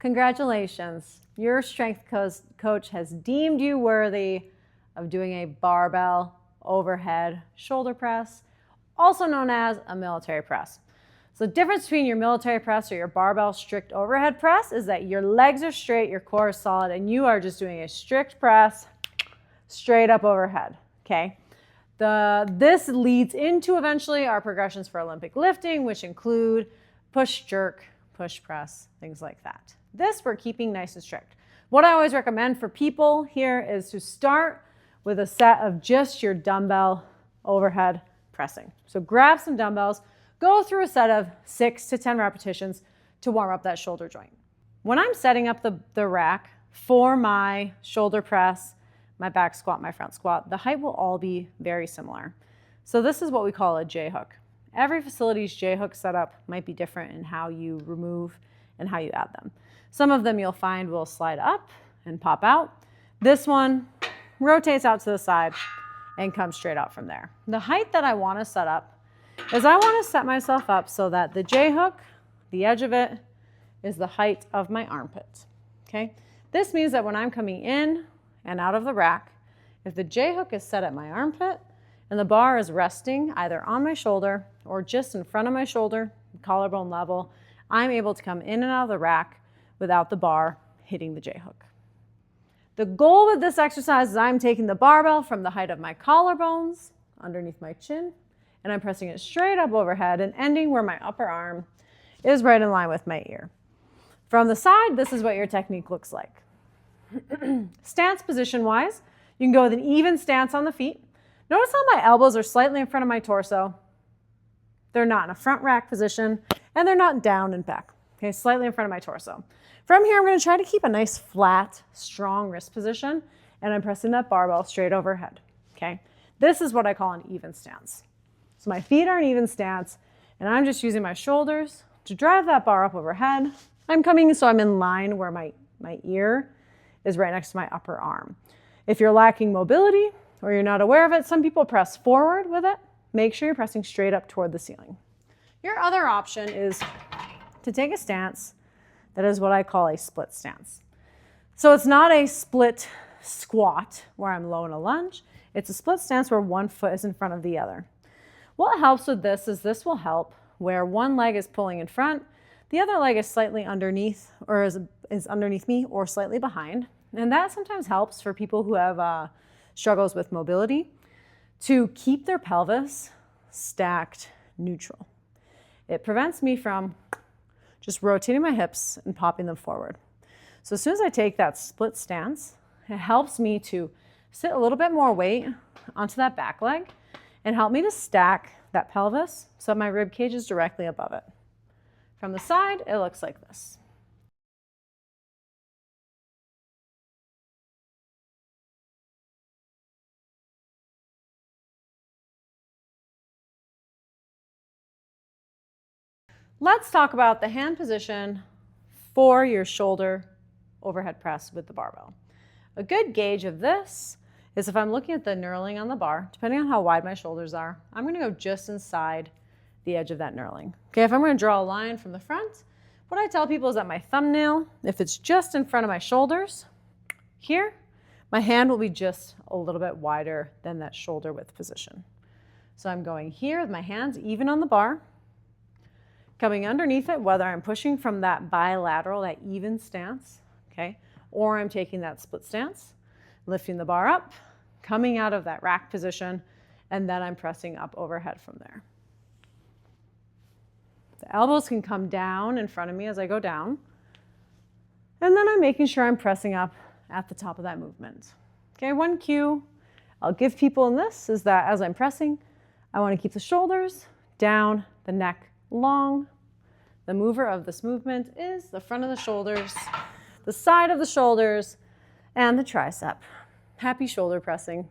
Congratulations, your strength coach has deemed you worthy of doing a barbell overhead shoulder press, also known as a military press. So the difference between your military press or your barbell strict overhead press is that your legs are straight, your core is solid, and you are just doing a strict press straight up overhead, okay? This leads into eventually our progressions for Olympic lifting, which include push, jerk, push, press, things like that. This we're keeping nice and strict. What I always recommend for people here is to start with a set of just your dumbbell overhead pressing. So grab some dumbbells, go through a set of 6 to 10 repetitions to warm up that shoulder joint. When I'm setting up the rack for my shoulder press, my back squat, my front squat, the height will all be very similar. So this is what we call a J-hook. Every facility's J-hook setup might be different in how you remove and how you add them. Some of them you'll find will slide up and pop out. This one rotates out to the side and comes straight out from there. The height that I want to set up is I want to set myself up so that the J-hook, the edge of it, is the height of my armpit, okay? This means that when I'm coming in and out of the rack, if the J-hook is set at my armpit and the bar is resting either on my shoulder or just in front of my shoulder, collarbone level, I'm able to come in and out of the rack without the bar hitting the J-hook. The goal with this exercise is I'm taking the barbell from the height of my collarbones underneath my chin, and I'm pressing it straight up overhead and ending where my upper arm is right in line with my ear. From the side, this is what your technique looks like. Stance position wise, you can go with an even stance on the feet. Notice how my elbows are slightly in front of my torso. They're not in a front rack position, and they're not down and back. Okay, slightly in front of my torso. From here, I'm going to try to keep a nice flat, strong wrist position, and I'm pressing that barbell straight overhead. Okay, this is what I call an even stance. So my feet are in even stance, and I'm just using my shoulders to drive that bar up overhead. I'm coming so I'm in line where my ear is right next to my upper arm. If you're lacking mobility or you're not aware of it, some people press forward with it. Make sure you're pressing straight up toward the ceiling. Your other option is to take a stance that is what I call a split stance. So it's not a split squat where I'm low in a lunge. It's a split stance where one foot is in front of the other. What helps with this is this will help where one leg is pulling in front, the other leg is slightly underneath or is underneath me or slightly behind. And that sometimes helps for people who have struggles with mobility to keep their pelvis stacked neutral. It prevents me from just rotating my hips and popping them forward. So as soon as I take that split stance, it helps me to sit a little bit more weight onto that back leg and help me to stack that pelvis so my rib cage is directly above it. From the side, it looks like this. Let's talk about the hand position for your shoulder overhead press with the barbell. A good gauge of this is if I'm looking at the knurling on the bar, depending on how wide my shoulders are, I'm going to go just inside the edge of that knurling. Okay, if I'm going to draw a line from the front, what I tell people is that my thumbnail, if it's just in front of my shoulders, here, my hand will be just a little bit wider than that shoulder width position. So I'm going here with my hands even on the bar, coming underneath it, whether I'm pushing from that bilateral, that even stance, okay, or I'm taking that split stance, lifting the bar up, coming out of that rack position, and then I'm pressing up overhead from there. The elbows can come down in front of me as I go down, and then I'm making sure I'm pressing up at the top of that movement. Okay, one cue I'll give people in this is that as I'm pressing, I want to keep the shoulders down, the neck long. The mover of this movement is the front of the shoulders, the side of the shoulders, and the tricep. Happy shoulder pressing.